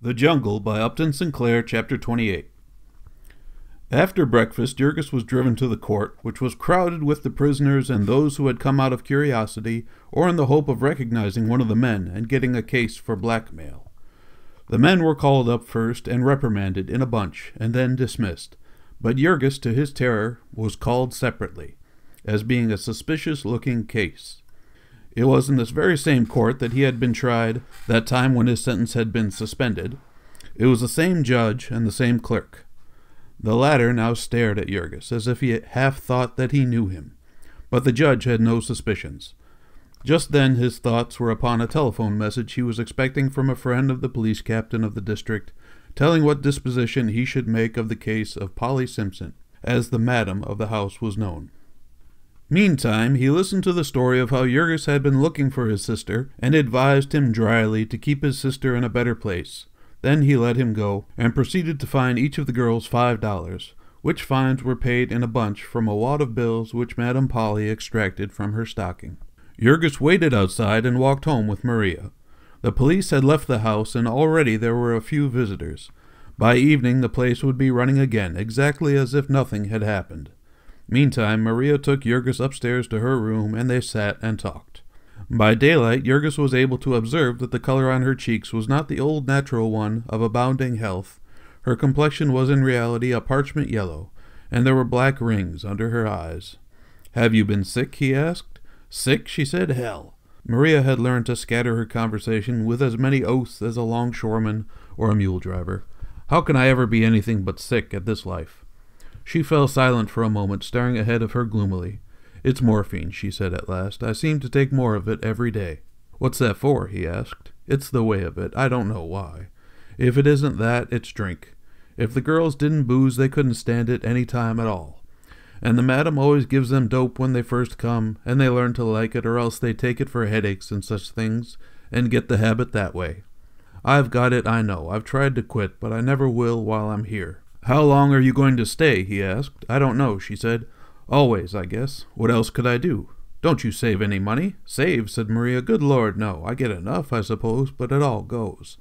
The Jungle by Upton Sinclair, Chapter 28. After breakfast, Jurgis was driven to the court, which was crowded with the prisoners and those who had come out of curiosity or in the hope of recognizing one of the men and getting a case for blackmail. The men were called up first and reprimanded in a bunch and then dismissed, but Jurgis, to his terror, was called separately, as being a suspicious-looking case. It was in this very same court that he had been tried, that time when his sentence had been suspended. It was the same judge and the same clerk. The latter now stared at Jurgis, as if he half thought that he knew him, but the judge had no suspicions. Just then his thoughts were upon a telephone message he was expecting from a friend of the police captain of the district, telling what disposition he should make of the case of Polly Simpson, as the madam of the house was known. Meantime, he listened to the story of how Jurgis had been looking for his sister, and advised him dryly to keep his sister in a better place. Then he let him go, and proceeded to fine each of the girls $5, which fines were paid in a bunch from a wad of bills which Madame Polly extracted from her stocking. Jurgis waited outside and walked home with Maria. The police had left the house, and already there were a few visitors. By evening the place would be running again, exactly as if nothing had happened. Meantime, Maria took Jurgis upstairs to her room, and they sat and talked. By daylight, Jurgis was able to observe that the color on her cheeks was not the old natural one of abounding health. Her complexion was in reality a parchment yellow, and there were black rings under her eyes. "Have you been sick?" he asked. "Sick?" she said. "Hell!" Maria had learned to scatter her conversation with as many oaths as a longshoreman or a mule driver. "How can I ever be anything but sick at this life?" She fell silent for a moment, staring ahead of her gloomily. "It's morphine," she said at last. "I seem to take more of it every day." "What's that for?" he asked. "It's the way of it. I don't know why. If it isn't that, it's drink. If the girls didn't booze, they couldn't stand it any time at all. And the madam always gives them dope when they first come, and they learn to like it, or else they take it for headaches and such things, and get the habit that way. I've got it, I know. I've tried to quit, but I never will while I'm here." "How long are you going to stay?" he asked. "I don't know," she said. "Always, I guess. What else could I do?" "Don't you save any money?" "Save?" said Maria. "Good Lord, no. I get enough, I suppose, but it all goes.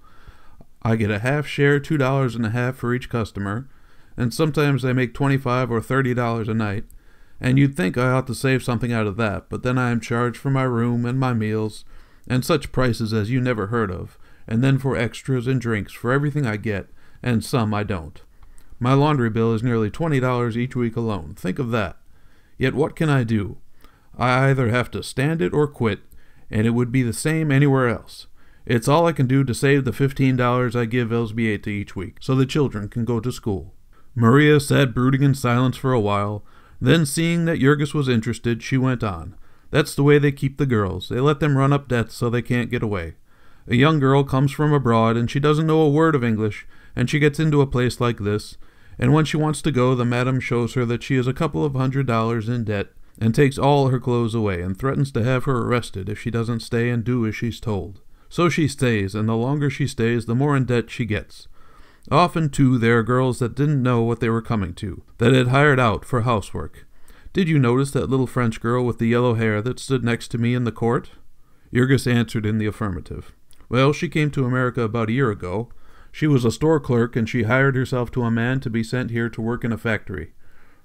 I get a half share, $2.50 for each customer, and sometimes I make $25 or $30 a night, and you'd think I ought to save something out of that, but then I am charged for my room and my meals, and such prices as you never heard of, and then for extras and drinks for everything I get, and some I don't. My laundry bill is nearly $20 each week alone. Think of that. Yet what can I do? I either have to stand it or quit, and it would be the same anywhere else. It's all I can do to save the $15 I give Elsbieta each week, so the children can go to school." Maria sat brooding in silence for a while. Then, seeing that Jurgis was interested, she went on. "That's the way they keep the girls. They let them run up debts so they can't get away. A young girl comes from abroad, and she doesn't know a word of English, and she gets into a place like this, and when she wants to go, the madam shows her that she is a couple of $100 in debt, and takes all her clothes away, and threatens to have her arrested if she doesn't stay and do as she's told. So she stays, and the longer she stays, the more in debt she gets. Often, too, there are girls that didn't know what they were coming to, that had hired out for housework. Did you notice that little French girl with the yellow hair that stood next to me in the court?" Jurgis answered in the affirmative. "Well, she came to America about a year ago. She was a store clerk, and she hired herself to a man to be sent here to work in a factory.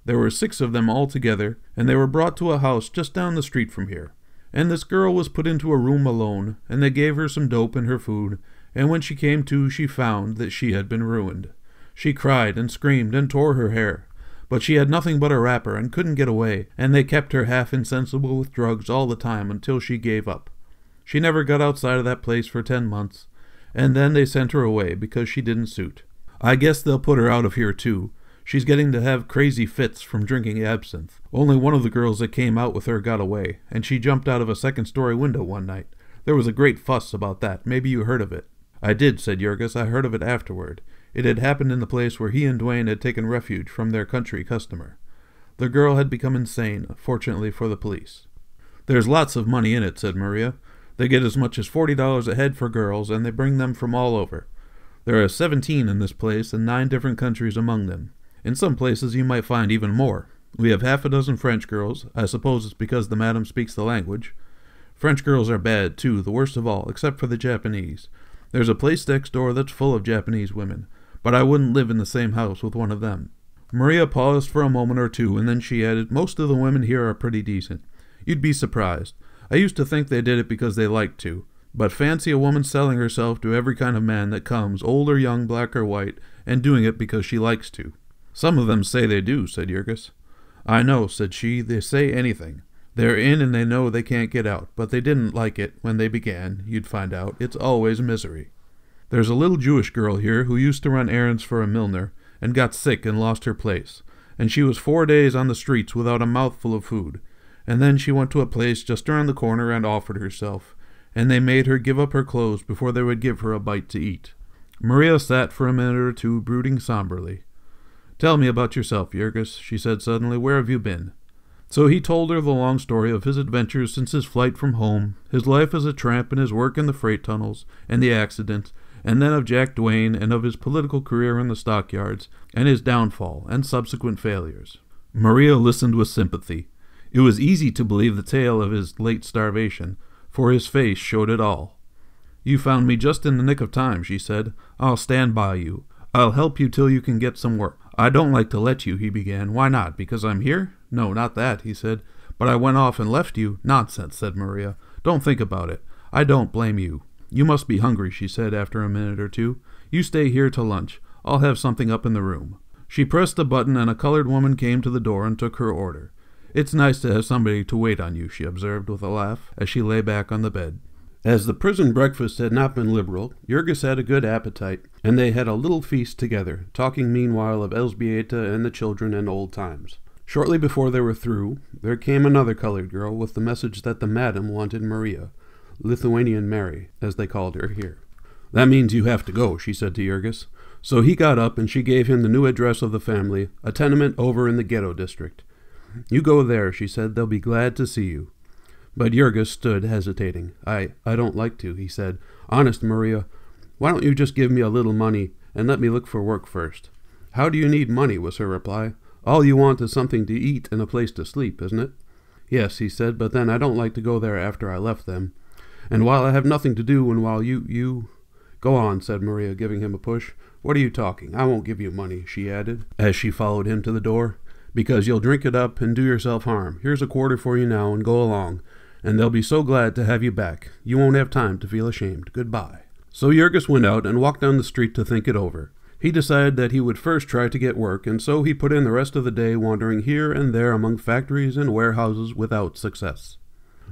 There were 6 of them all together, and they were brought to a house just down the street from here. And this girl was put into a room alone, and they gave her some dope in her food, and when she came to, she found that she had been ruined. She cried and screamed and tore her hair, but she had nothing but a wrapper and couldn't get away, and they kept her half insensible with drugs all the time until she gave up. She never got outside of that place for 10 months, and then they sent her away because she didn't suit. I guess they'll put her out of here, too. She's getting to have crazy fits from drinking absinthe. Only one of the girls that came out with her got away, and she jumped out of a second-story window one night. There was a great fuss about that. Maybe you heard of it." "I did," said Jurgis. "I heard of it afterward. It had happened in the place where he and Duane had taken refuge from their country customer. The girl had become insane, fortunately for the police." "There's lots of money in it," said Maria. "They get as much as $40 a head for girls, and they bring them from all over. There are 17 in this place, and 9 different countries among them. In some places you might find even more. We have half a dozen French girls. I suppose it's because the madam speaks the language. French girls are bad, too, the worst of all, except for the Japanese. There's a place next door that's full of Japanese women, but I wouldn't live in the same house with one of them." Maria paused for a moment or two, and then she added, "Most of the women here are pretty decent. You'd be surprised. I used to think they did it because they liked to. But fancy a woman selling herself to every kind of man that comes, old or young, black or white, and doing it because she likes to." "Some of them say they do," said Jurgis. "I know," said she. "They say anything. They're in and they know they can't get out, but they didn't like it when they began. You'd find out. It's always misery. There's a little Jewish girl here who used to run errands for a milliner and got sick and lost her place, and she was 4 days on the streets without a mouthful of food. And then she went to a place just around the corner and offered herself, and they made her give up her clothes before they would give her a bite to eat." Maria sat for a minute or two, brooding somberly. "Tell me about yourself, Jurgis," she said suddenly. "Where have you been?" So he told her the long story of his adventures since his flight from home, his life as a tramp and his work in the freight tunnels, and the accident, and then of Jack Duane and of his political career in the stockyards, and his downfall and subsequent failures. Maria listened with sympathy. It was easy to believe the tale of his late starvation, for his face showed it all. "You found me just in the nick of time," she said. "I'll stand by you. I'll help you till you can get some work." "I don't like to let you," he began. "Why not? Because I'm here?" "No, not that," he said. "But I went off and left you." "Nonsense," said Maria. "Don't think about it. I don't blame you." "You must be hungry," she said after a minute or two. "You stay here to lunch. I'll have something up in the room." She pressed a button and a colored woman came to the door and took her order. "It's nice to have somebody to wait on you," she observed with a laugh, as she lay back on the bed. As the prison breakfast had not been liberal, Jurgis had a good appetite, and they had a little feast together, talking meanwhile of Elzbieta and the children and old times. Shortly before they were through, there came another colored girl with the message that the madam wanted Maria, Lithuanian Mary, as they called her here. "That means you have to go," she said to Jurgis. So he got up and she gave him the new address of the family, a tenement over in the ghetto district. "You go there," she said. "They'll be glad to see you." But Jurgis stood hesitating. I don't like to," he said. "Honest, Maria, why don't you just give me a little money and let me look for work first?" "How do you need money?" was her reply. "All you want is something to eat and a place to sleep, isn't it?" "Yes," he said, "but then I don't like to go there after I left them. And while I have nothing to do and while you... "Go on," said Maria, giving him a push. "What are you talking? I won't give you money," she added, as she followed him to the door. "Because you'll drink it up and do yourself harm. Here's a quarter for you now, and go along. And they'll be so glad to have you back. You won't have time to feel ashamed. Goodbye." So Jurgis went out and walked down the street to think it over. He decided that he would first try to get work, and so he put in the rest of the day wandering here and there among factories and warehouses without success.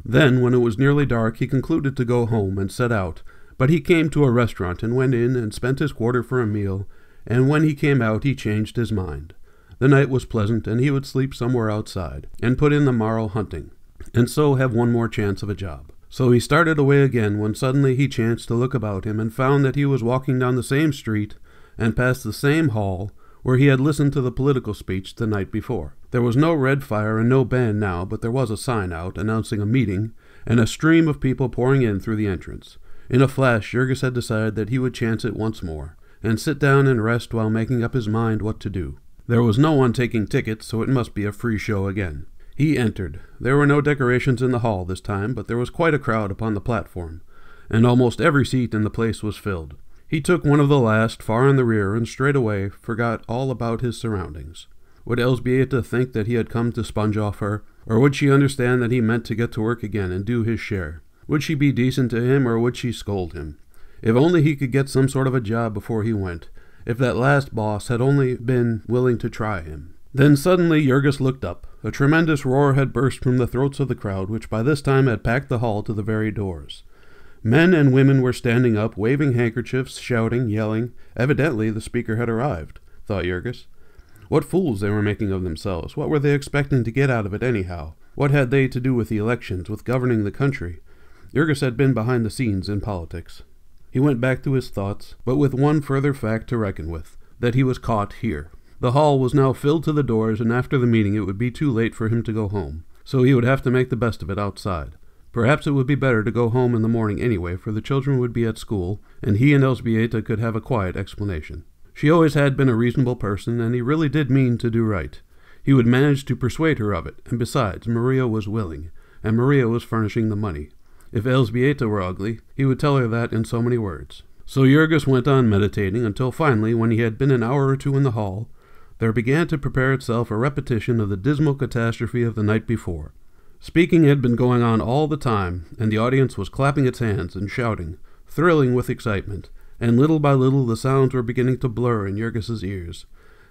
Then, when it was nearly dark, he concluded to go home and set out, but he came to a restaurant and went in and spent his quarter for a meal, and when he came out he changed his mind. The night was pleasant, and he would sleep somewhere outside, and put in the morrow hunting, and so have one more chance of a job. So he started away again when suddenly he chanced to look about him and found that he was walking down the same street and past the same hall where he had listened to the political speech the night before. There was no red fire and no band now, but there was a sign out announcing a meeting and a stream of people pouring in through the entrance. In a flash, Jurgis had decided that he would chance it once more and sit down and rest while making up his mind what to do. There was no one taking tickets, so it must be a free show again. He entered. There were no decorations in the hall this time, but there was quite a crowd upon the platform, and almost every seat in the place was filled. He took one of the last, far in the rear, and straightway forgot all about his surroundings. Would Elzbieta think that he had come to sponge off her, or would she understand that he meant to get to work again and do his share? Would she be decent to him, or would she scold him? If only he could get some sort of a job before he went. If that last boss had only been willing to try him. Then suddenly Jurgis looked up. A tremendous roar had burst from the throats of the crowd, which by this time had packed the hall to the very doors. Men and women were standing up, waving handkerchiefs, shouting, yelling. Evidently the speaker had arrived, thought Jurgis. What fools they were making of themselves. What were they expecting to get out of it anyhow? What had they to do with the elections, with governing the country? Jurgis had been behind the scenes in politics. He went back to his thoughts, but with one further fact to reckon with, that he was caught here. The hall was now filled to the doors, and after the meeting it would be too late for him to go home, so he would have to make the best of it outside. Perhaps it would be better to go home in the morning anyway, for the children would be at school, and he and Elzbieta could have a quiet explanation. She always had been a reasonable person, and he really did mean to do right. He would manage to persuade her of it, and besides, Maria was willing, and Maria was furnishing the money. If Elzbieta were ugly, he would tell her that in so many words. So Jurgis went on meditating until finally, when he had been an hour or two in the hall, there began to prepare itself a repetition of the dismal catastrophe of the night before. Speaking had been going on all the time, and the audience was clapping its hands and shouting, thrilling with excitement, and little by little the sounds were beginning to blur in Jurgis's ears,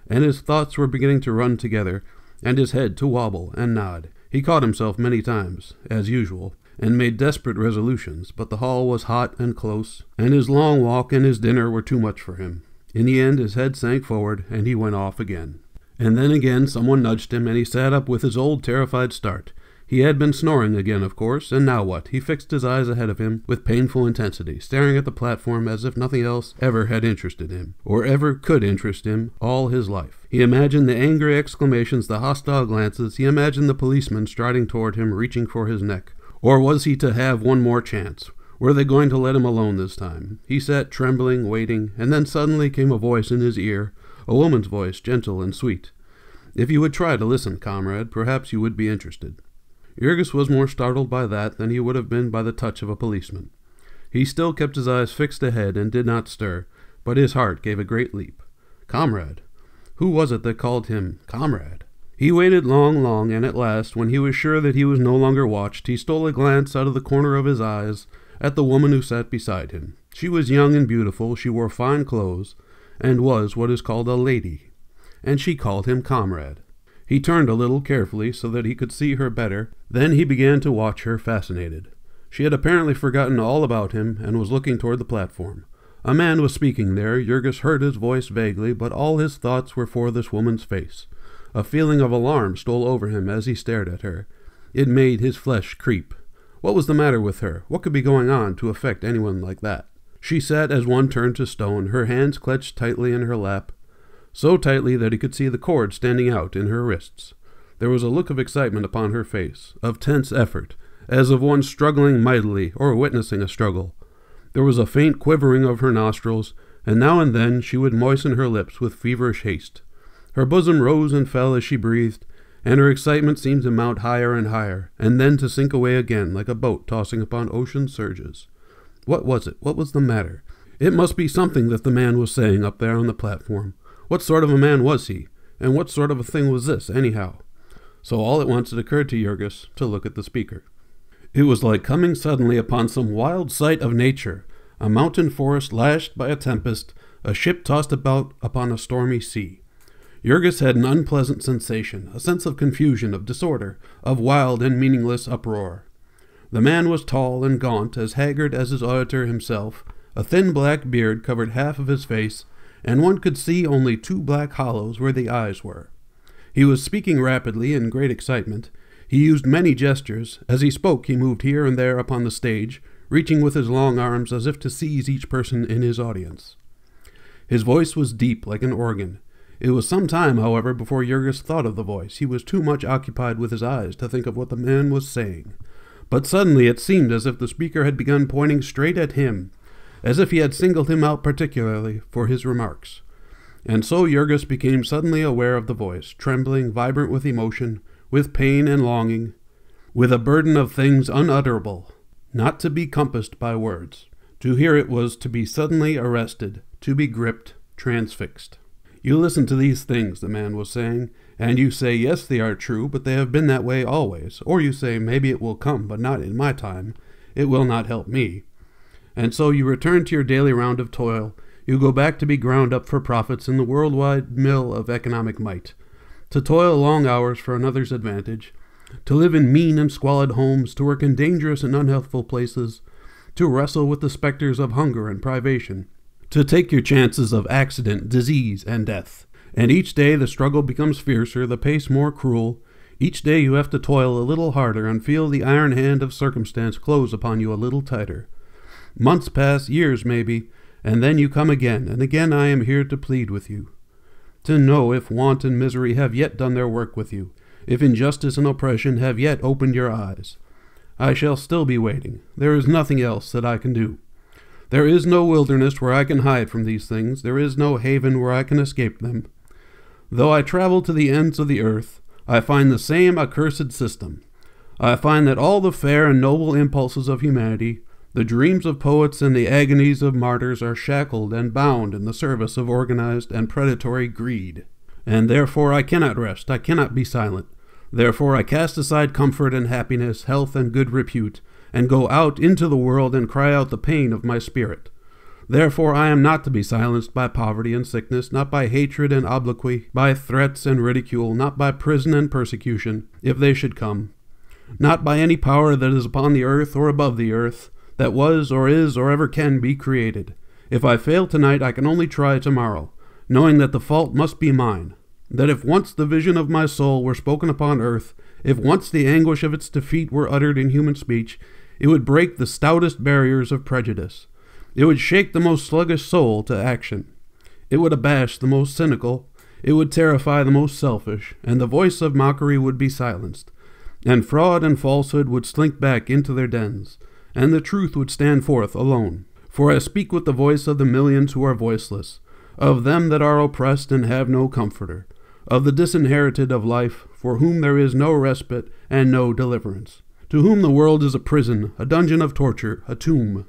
and his thoughts were beginning to run together, and his head to wobble and nod. He caught himself many times, as usual, and made desperate resolutions, but the hall was hot and close, and his long walk and his dinner were too much for him. In the end his head sank forward, and he went off again. And then again someone nudged him, and he sat up with his old terrified start. He had been snoring again, of course, and now what? He fixed his eyes ahead of him with painful intensity, staring at the platform as if nothing else ever had interested him, or ever could interest him, all his life. He imagined the angry exclamations, the hostile glances. He imagined the policeman striding toward him, reaching for his neck. Or was he to have one more chance? Were they going to let him alone this time? He sat trembling, waiting, and then suddenly came a voice in his ear, a woman's voice, gentle and sweet. "If you would try to listen, comrade, perhaps you would be interested." Jurgis was more startled by that than he would have been by the touch of a policeman. He still kept his eyes fixed ahead and did not stir, but his heart gave a great leap. Comrade! Who was it that called him comrade? He waited long, and at last, when he was sure that he was no longer watched, he stole a glance out of the corner of his eyes at the woman who sat beside him. She was young and beautiful, she wore fine clothes, and was what is called a lady, and she called him comrade. He turned a little carefully so that he could see her better. Then he began to watch her, fascinated. She had apparently forgotten all about him and was looking toward the platform. A man was speaking there. Jurgis heard his voice vaguely, but all his thoughts were for this woman's face. A feeling of alarm stole over him as he stared at her. It made his flesh creep. What was the matter with her? What could be going on to affect anyone like that? She sat as one turned to stone, her hands clutched tightly in her lap, so tightly that he could see the cord standing out in her wrists. There was a look of excitement upon her face, of tense effort, as of one struggling mightily or witnessing a struggle. There was a faint quivering of her nostrils, and now and then she would moisten her lips with feverish haste. Her bosom rose and fell as she breathed, and her excitement seemed to mount higher and higher, and then to sink away again like a boat tossing upon ocean surges. What was it? What was the matter? It must be something that the man was saying up there on the platform. What sort of a man was he? And what sort of a thing was this, anyhow? So all at once it occurred to Jurgis to look at the speaker. It was like coming suddenly upon some wild sight of nature, a mountain forest lashed by a tempest, a ship tossed about upon a stormy sea. Jurgis had an unpleasant sensation, a sense of confusion, of disorder, of wild and meaningless uproar. The man was tall and gaunt, as haggard as his auditor himself. A thin black beard covered half of his face, and one could see only two black hollows where the eyes were. He was speaking rapidly in great excitement. He used many gestures. As he spoke, he moved here and there upon the stage, reaching with his long arms as if to seize each person in his audience. His voice was deep like an organ. It was some time, however, before Jurgis thought of the voice. He was too much occupied with his eyes to think of what the man was saying. But suddenly it seemed as if the speaker had begun pointing straight at him, as if he had singled him out particularly for his remarks. And so Jurgis became suddenly aware of the voice, trembling, vibrant with emotion, with pain and longing, with a burden of things unutterable, not to be compassed by words. To hear it was to be suddenly arrested, to be gripped, transfixed. You listen to these things, the man was saying, and you say, yes, they are true, but they have been that way always. Or you say, maybe it will come, but not in my time. It will not help me. And so you return to your daily round of toil. You go back to be ground up for profits in the worldwide mill of economic might, to toil long hours for another's advantage, to live in mean and squalid homes, to work in dangerous and unhealthful places, to wrestle with the specters of hunger and privation, to take your chances of accident, disease, and death. And each day the struggle becomes fiercer, the pace more cruel. Each day you have to toil a little harder and feel the iron hand of circumstance close upon you a little tighter. Months pass, years maybe, and then you come again, and again I am here to plead with you, to know if want and misery have yet done their work with you, if injustice and oppression have yet opened your eyes. I shall still be waiting. There is nothing else that I can do. There is no wilderness where I can hide from these things. There is no haven where I can escape them. Though I travel to the ends of the earth, I find the same accursed system. I find that all the fair and noble impulses of humanity, The dreams of poets and the agonies of martyrs are shackled and bound in the service of organized and predatory greed. And therefore I cannot rest, I cannot be silent. Therefore I cast aside comfort and happiness, health and good repute, and go out into the world and cry out the pain of my spirit. Therefore I am not to be silenced by poverty and sickness, not by hatred and obloquy, by threats and ridicule, not by prison and persecution, if they should come, not by any power that is upon the earth or above the earth, that was or is or ever can be created. If I fail tonight, I can only try tomorrow, knowing that the fault must be mine, that if once the vision of my soul were spoken upon earth, if once the anguish of its defeat were uttered in human speech, it would break the stoutest barriers of prejudice. It would shake the most sluggish soul to action. It would abash the most cynical. It would terrify the most selfish, and the voice of mockery would be silenced, and fraud and falsehood would slink back into their dens, and the truth would stand forth alone. For I speak with the voice of the millions who are voiceless, of them that are oppressed and have no comforter, of the disinherited of life, for whom there is no respite and no deliverance, to whom the world is a prison, a dungeon of torture, a tomb.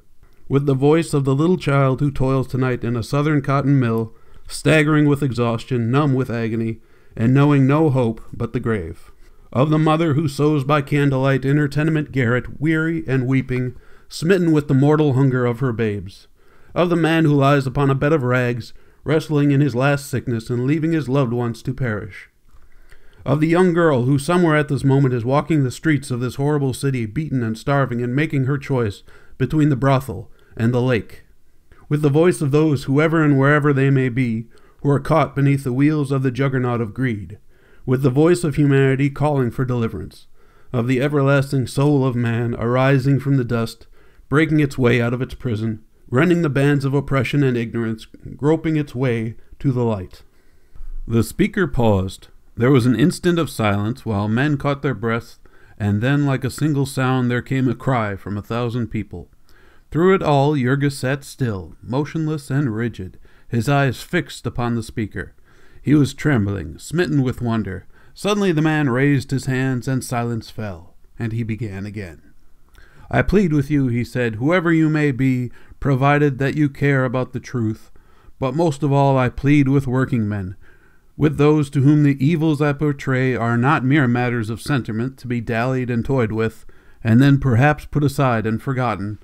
With the voice of the little child who toils tonight in a southern cotton mill, staggering with exhaustion, numb with agony, and knowing no hope but the grave. Of the mother who sews by candlelight in her tenement garret, weary and weeping, smitten with the mortal hunger of her babes. Of the man who lies upon a bed of rags, wrestling in his last sickness and leaving his loved ones to perish. Of the young girl who somewhere at this moment is walking the streets of this horrible city, beaten and starving, and making her choice between the brothel and the lake. With the voice of those, whoever and wherever they may be, who are caught beneath the wheels of the juggernaut of greed. With the voice of humanity calling for deliverance, of the everlasting soul of man arising from the dust, breaking its way out of its prison, rending the bands of oppression and ignorance, groping its way to the light. The speaker paused. There was an instant of silence while men caught their breaths, and then like a single sound there came a cry from 1,000 people. Through it all Jurgis sat still, motionless and rigid, his eyes fixed upon the speaker. He was trembling, smitten with wonder. Suddenly the man raised his hands, and silence fell, and he began again. "I plead with you," he said, "whoever you may be, provided that you care about the truth. But most of all I plead with working men, with those to whom the evils I portray are not mere matters of sentiment to be dallied and toyed with, and then perhaps put aside and forgotten,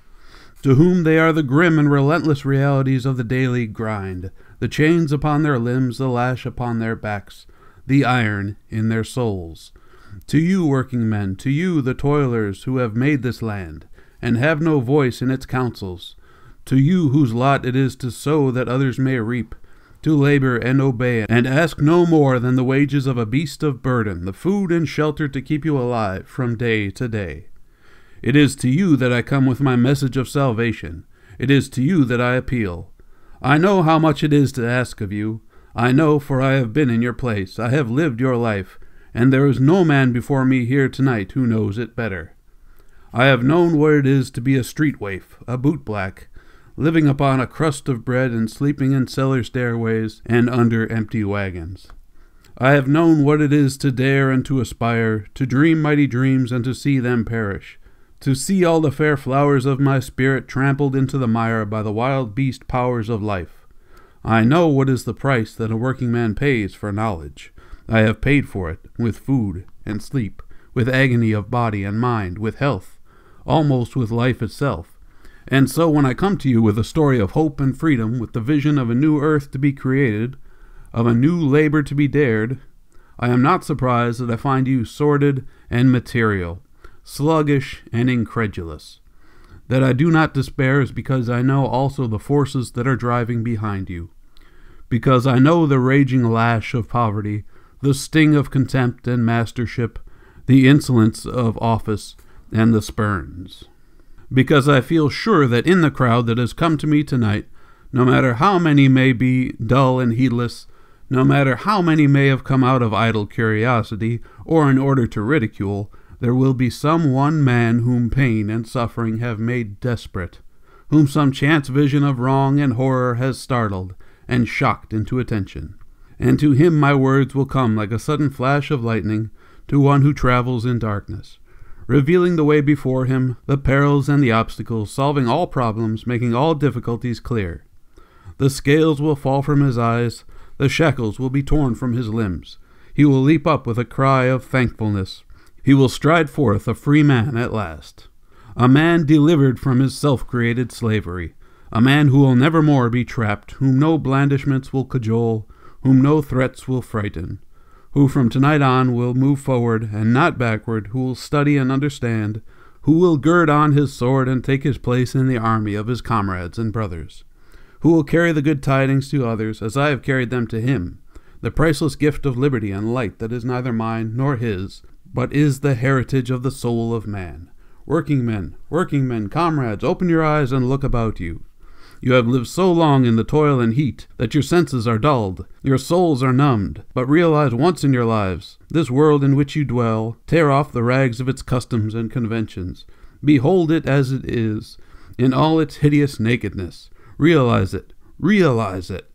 to whom they are the grim and relentless realities of the daily grind, the chains upon their limbs, the lash upon their backs, the iron in their souls. To you, working men, to you, the toilers who have made this land, and have no voice in its councils, to you whose lot it is to sow that others may reap, to labor and obey, and ask no more than the wages of a beast of burden, the food and shelter to keep you alive from day to day. It is to you that I come with my message of salvation. It is to you that I appeal. I know how much it is to ask of you. I know, for I have been in your place. I have lived your life, and there is no man before me here tonight who knows it better. I have known what it is to be a street waif, a bootblack, living upon a crust of bread and sleeping in cellar stairways and under empty wagons. I have known what it is to dare and to aspire, to dream mighty dreams and to see them perish, to see all the fair flowers of my spirit trampled into the mire by the wild beast powers of life. I know what is the price that a working man pays for knowledge. I have paid for it, with food and sleep, with agony of body and mind, with health, almost with life itself. And so when I come to you with a story of hope and freedom, with the vision of a new earth to be created, of a new labor to be dared, I am not surprised that I find you sordid and material, sluggish and incredulous. That I do not despair is because I know also the forces that are driving behind you, because I know the raging lash of poverty, the sting of contempt and mastership, the insolence of office, and the spurns. Because I feel sure that in the crowd that has come to me tonight, no matter how many may be dull and heedless, no matter how many may have come out of idle curiosity or in order to ridicule, there will be some one man whom pain and suffering have made desperate, whom some chance vision of wrong and horror has startled and shocked into attention. And to him my words will come like a sudden flash of lightning to one who travels in darkness. revealing the way before him, the perils and the obstacles, solving all problems, making all difficulties clear. The scales will fall from his eyes, the shackles will be torn from his limbs. He will leap up with a cry of thankfulness. He will stride forth a free man at last. A man delivered from his self-created slavery. A man who will never more be trapped, whom no blandishments will cajole, whom no threats will frighten. Who from tonight on will move forward and not backward, who will study and understand, who will gird on his sword and take his place in the army of his comrades and brothers, who will carry the good tidings to others as I have carried them to him, the priceless gift of liberty and light that is neither mine nor his, but is the heritage of the soul of man. Working men, comrades, open your eyes and look about you. You have lived so long in the toil and heat that your senses are dulled, your souls are numbed, but realize once in your lives, this world in which you dwell, tear off the rags of its customs and conventions. Behold it as it is, in all its hideous nakedness. Realize it. Realize it.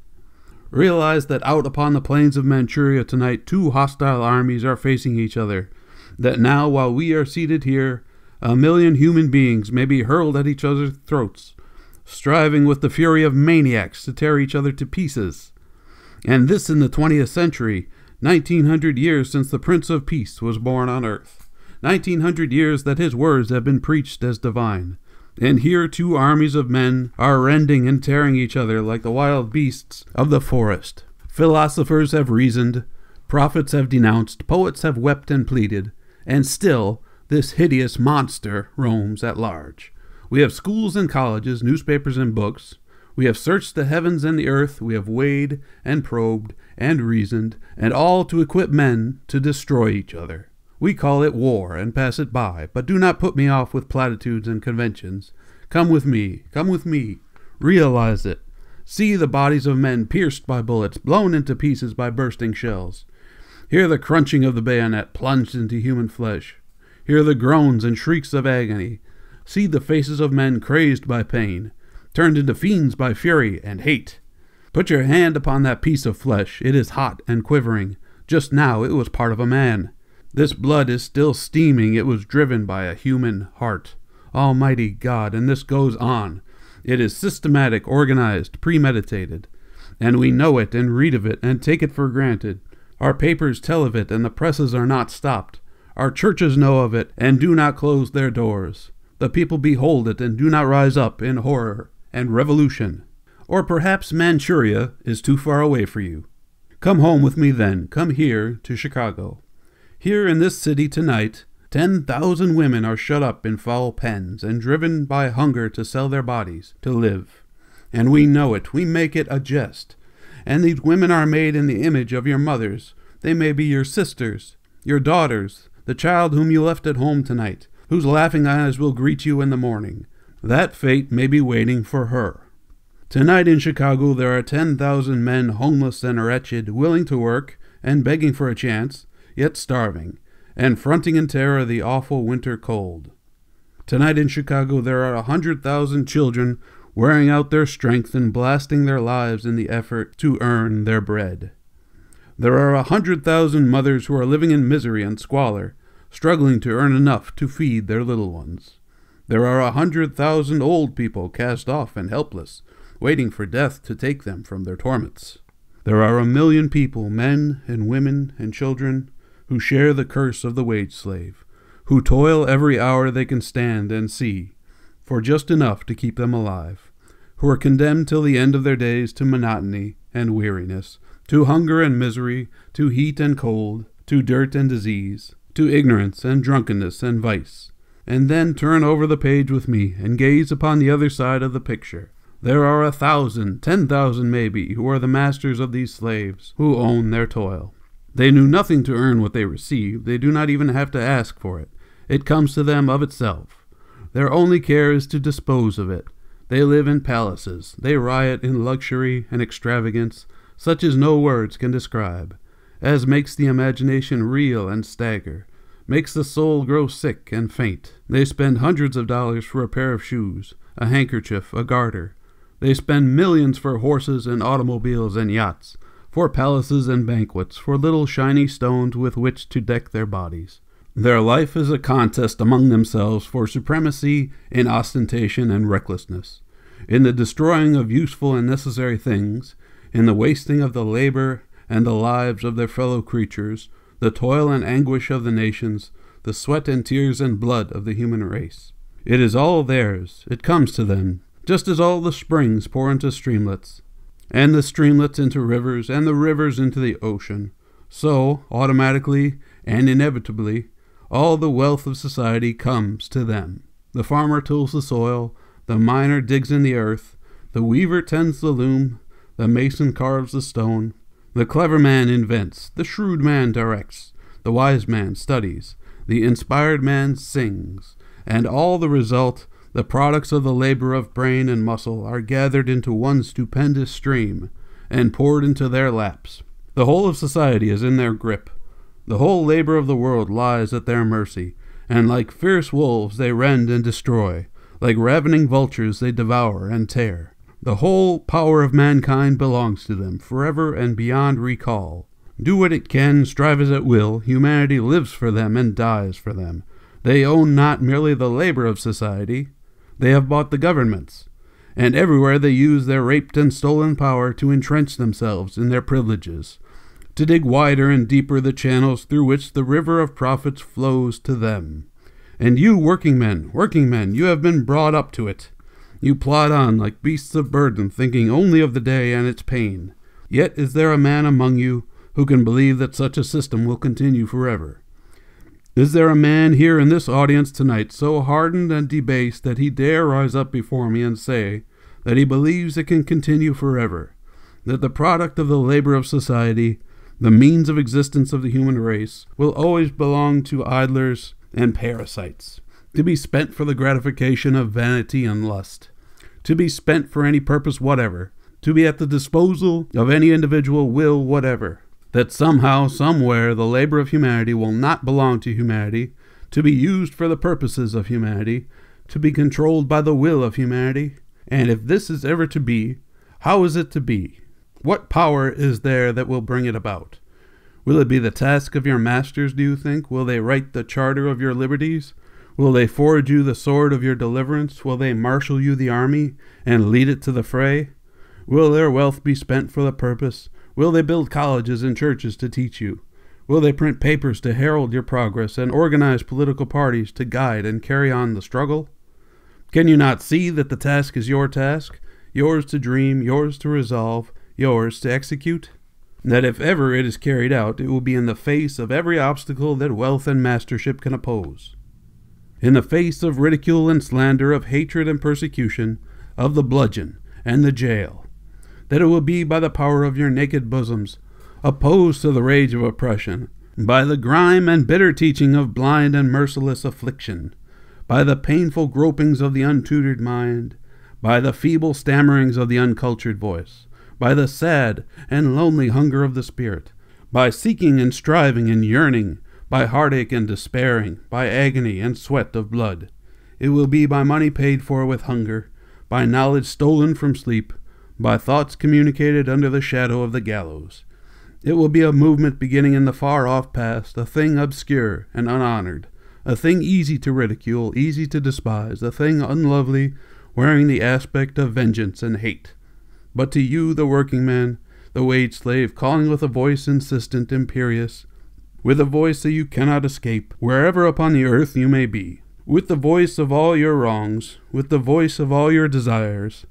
Realize that out upon the plains of Manchuria tonight 2 hostile armies are facing each other, that now while we are seated here, 1,000,000 human beings may be hurled at each other's throats, striving with the fury of maniacs to tear each other to pieces. And this in the 20th century, 1900 years since the Prince of Peace was born on earth, 1900 years that his words have been preached as divine. And here 2 armies of men are rending and tearing each other like the wild beasts of the forest. Philosophers have reasoned, prophets have denounced, poets have wept and pleaded, and still this hideous monster roams at large. We have schools and colleges, newspapers and books. We have searched the heavens and the earth. We have weighed and probed and reasoned, and all to equip men to destroy each other. We call it war and pass it by, but do not put me off with platitudes and conventions. Come with me, come with me. Realize it. See the bodies of men pierced by bullets, blown into pieces by bursting shells. Hear the crunching of the bayonet plunged into human flesh. Hear the groans and shrieks of agony. See the faces of men crazed by pain, turned into fiends by fury and hate. Put your hand upon that piece of flesh. It is hot and quivering. Just now it was part of a man. This blood is still steaming. It was driven by a human heart. Almighty God, and this goes on. It is systematic, organized, premeditated. And we know it and read of it and take it for granted. Our papers tell of it and the presses are not stopped. Our churches know of it and do not close their doors. The people behold it and do not rise up in horror and revolution. Or perhaps Manchuria is too far away for you. Come home with me then. Come here to Chicago. Here in this city tonight, 10,000 women are shut up in foul pens and driven by hunger to sell their bodies to live. And we know it. We make it a jest. And these women are made in the image of your mothers. They may be your sisters, your daughters, the child whom you left at home tonight, whose laughing eyes will greet you in the morning. That fate may be waiting for her. Tonight in Chicago there are 10,000 men homeless and wretched, willing to work and begging for a chance, yet starving, and fronting in terror the awful winter cold. Tonight in Chicago there are 100,000 children wearing out their strength and blasting their lives in the effort to earn their bread. There are 100,000 mothers who are living in misery and squalor, struggling to earn enough to feed their little ones. There are 100,000 old people cast off and helpless, waiting for death to take them from their torments. There are 1,000,000 people, men and women and children, who share the curse of the wage slave, who toil every hour they can stand and see, for just enough to keep them alive, who are condemned till the end of their days to monotony and weariness, to hunger and misery, to heat and cold, to dirt and disease, to ignorance and drunkenness and vice. And then turn over the page with me and gaze upon the other side of the picture. There are 1,000, 10,000 maybe, who are the masters of these slaves, who own their toil. They knew nothing to earn what they receive. They do not even have to ask for it. It comes to them of itself. Their only care is to dispose of it. They live in palaces. They riot in luxury and extravagance, such as no words can describe, as makes the imagination reel and stagger, makes the soul grow sick and faint. They spend hundreds of dollars for a pair of shoes, a handkerchief, a garter. They spend millions for horses and automobiles and yachts, for palaces and banquets, for little shiny stones with which to deck their bodies. Their life is a contest among themselves for supremacy in ostentation and recklessness, in the destroying of useful and necessary things, in the wasting of the labor and the lives of their fellow creatures, the toil and anguish of the nations, the sweat and tears and blood of the human race. It is all theirs. It comes to them, just as all the springs pour into streamlets, and the streamlets into rivers, and the rivers into the ocean. So, automatically and inevitably, all the wealth of society comes to them. The farmer tills the soil, the miner digs in the earth, the weaver tends the loom, the mason carves the stone, the clever man invents, the shrewd man directs, the wise man studies, the inspired man sings, and all the result, the products of the labor of brain and muscle, are gathered into one stupendous stream and poured into their laps. The whole of society is in their grip. The whole labor of the world lies at their mercy, and like fierce wolves they rend and destroy, like ravening vultures they devour and tear. The whole power of mankind belongs to them, forever and beyond recall. Do what it can, strive as it will, humanity lives for them and dies for them. They own not merely the labor of society, they have bought the governments, and everywhere they use their raped and stolen power to entrench themselves in their privileges, to dig wider and deeper the channels through which the river of profits flows to them. And you, working men, you have been brought up to it. You plod on like beasts of burden, thinking only of the day and its pain. Yet is there a man among you who can believe that such a system will continue forever? Is there a man here in this audience tonight so hardened and debased that he dare rise up before me and say that he believes it can continue forever, that the product of the labor of society, the means of existence of the human race, will always belong to idlers and parasites, to be spent for the gratification of vanity and lust, to be spent for any purpose whatever, to be at the disposal of any individual will whatever, that somehow, somewhere, the labor of humanity will not belong to humanity, to be used for the purposes of humanity, to be controlled by the will of humanity? And if this is ever to be, how is it to be? What power is there that will bring it about? Will it be the task of your masters, do you think? Will they write the charter of your liberties? Will they forge you the sword of your deliverance? Will they marshal you the army and lead it to the fray? Will their wealth be spent for the purpose? Will they build colleges and churches to teach you? Will they print papers to herald your progress and organize political parties to guide and carry on the struggle? Can you not see that the task is your task, yours to dream, yours to resolve, yours to execute? That if ever it is carried out, it will be in the face of every obstacle that wealth and mastership can oppose. In the face of ridicule and slander, of hatred and persecution, of the bludgeon and the jail. That it will be by the power of your naked bosoms, opposed to the rage of oppression, by the grime and bitter teaching of blind and merciless affliction, by the painful gropings of the untutored mind, by the feeble stammerings of the uncultured voice, by the sad and lonely hunger of the spirit, by seeking and striving and yearning, by heartache and despairing, by agony and sweat of blood. It will be by money paid for with hunger, by knowledge stolen from sleep, by thoughts communicated under the shadow of the gallows. It will be a movement beginning in the far-off past, a thing obscure and unhonored, a thing easy to ridicule, easy to despise, a thing unlovely, wearing the aspect of vengeance and hate. But to you, the working man, the wage slave, calling with a voice insistent, imperious, with a voice that you cannot escape, wherever upon the earth you may be, with the voice of all your wrongs, with the voice of all your desires,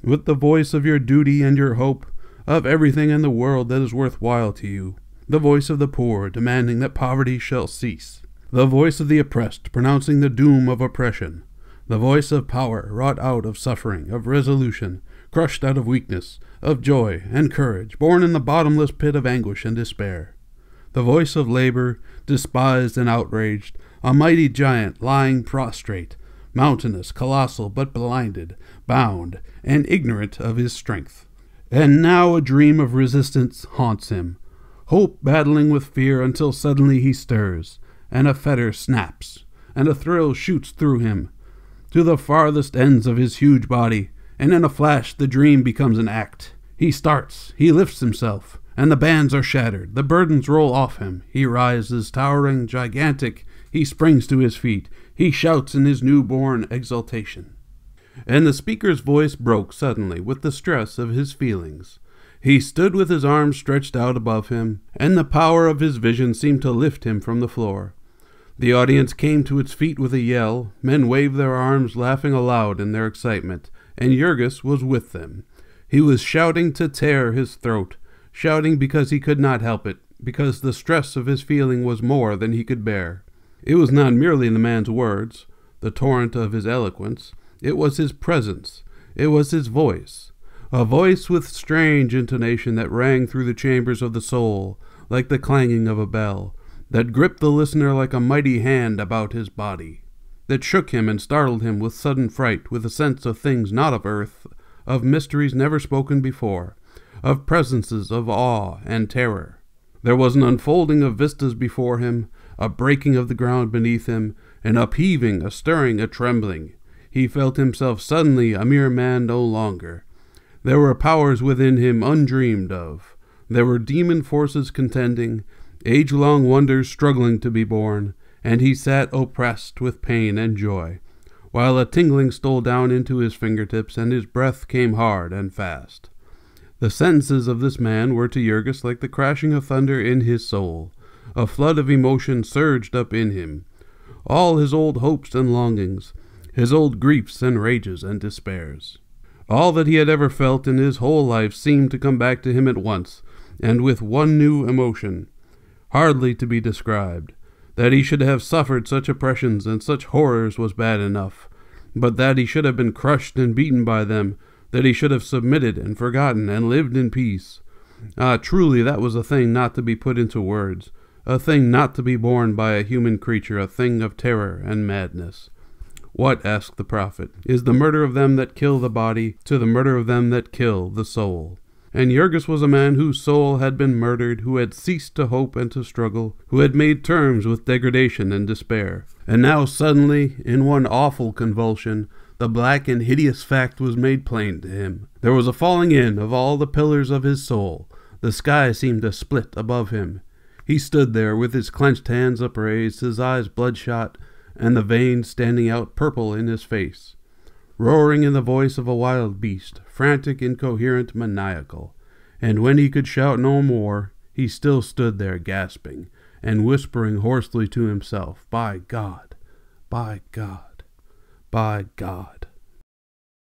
with the voice of your duty and your hope, of everything in the world that is worthwhile to you, the voice of the poor, demanding that poverty shall cease, the voice of the oppressed, pronouncing the doom of oppression, the voice of power, wrought out of suffering, of resolution, crushed out of weakness, of joy and courage, born in the bottomless pit of anguish and despair, the voice of labor, despised and outraged, a mighty giant lying prostrate, mountainous, colossal, but blinded, bound, and ignorant of his strength. And now a dream of resistance haunts him, hope battling with fear until suddenly he stirs, and a fetter snaps, and a thrill shoots through him, to the farthest ends of his huge body, and in a flash the dream becomes an act. He starts, he lifts himself, and the bands are shattered, the burdens roll off him, he rises, towering, gigantic, He springs to his feet. He shouts in his newborn exultation. And the speaker's voice broke suddenly with the stress of his feelings. He stood with his arms stretched out above him, and the power of his vision seemed to lift him from the floor. The audience came to its feet with a yell. Men waved their arms, laughing aloud in their excitement, and Jurgis was with them. He was shouting to tear his throat, shouting because he could not help it, because the stress of his feeling was more than he could bear. It was not merely the man's words, the torrent of his eloquence. It was his presence. It was his voice. A voice with strange intonation that rang through the chambers of the soul, like the clanging of a bell, that gripped the listener like a mighty hand about his body, that shook him and startled him with sudden fright, with a sense of things not of earth, of mysteries never spoken before, of presences of awe and terror. There was an unfolding of vistas before him, a breaking of the ground beneath him, an upheaving, a stirring, a trembling. He felt himself suddenly a mere man no longer. There were powers within him undreamed of. There were demon forces contending, age-long wonders struggling to be born, and he sat oppressed with pain and joy, while a tingling stole down into his fingertips and his breath came hard and fast. The sentences of this man were to Jurgis like the crashing of thunder in his soul. A flood of emotion surged up in him. All his old hopes and longings, his old griefs and rages and despairs. All that he had ever felt in his whole life seemed to come back to him at once, and with one new emotion, hardly to be described. That he should have suffered such oppressions and such horrors was bad enough, but that he should have been crushed and beaten by them, that he should have submitted and forgotten and lived in peace. Ah, truly that was a thing not to be put into words, a thing not to be borne by a human creature, a thing of terror and madness. What, asked the prophet, is the murder of them that kill the body to the murder of them that kill the soul? And Jurgis was a man whose soul had been murdered, who had ceased to hope and to struggle, who had made terms with degradation and despair. And now suddenly, in one awful convulsion, the black and hideous fact was made plain to him. There was a falling in of all the pillars of his soul. The sky seemed to split above him. He stood there with his clenched hands upraised, his eyes bloodshot, and the veins standing out purple in his face, roaring in the voice of a wild beast, frantic, incoherent, maniacal. And when he could shout no more, he still stood there gasping, and whispering hoarsely to himself, "By God, by God, by God."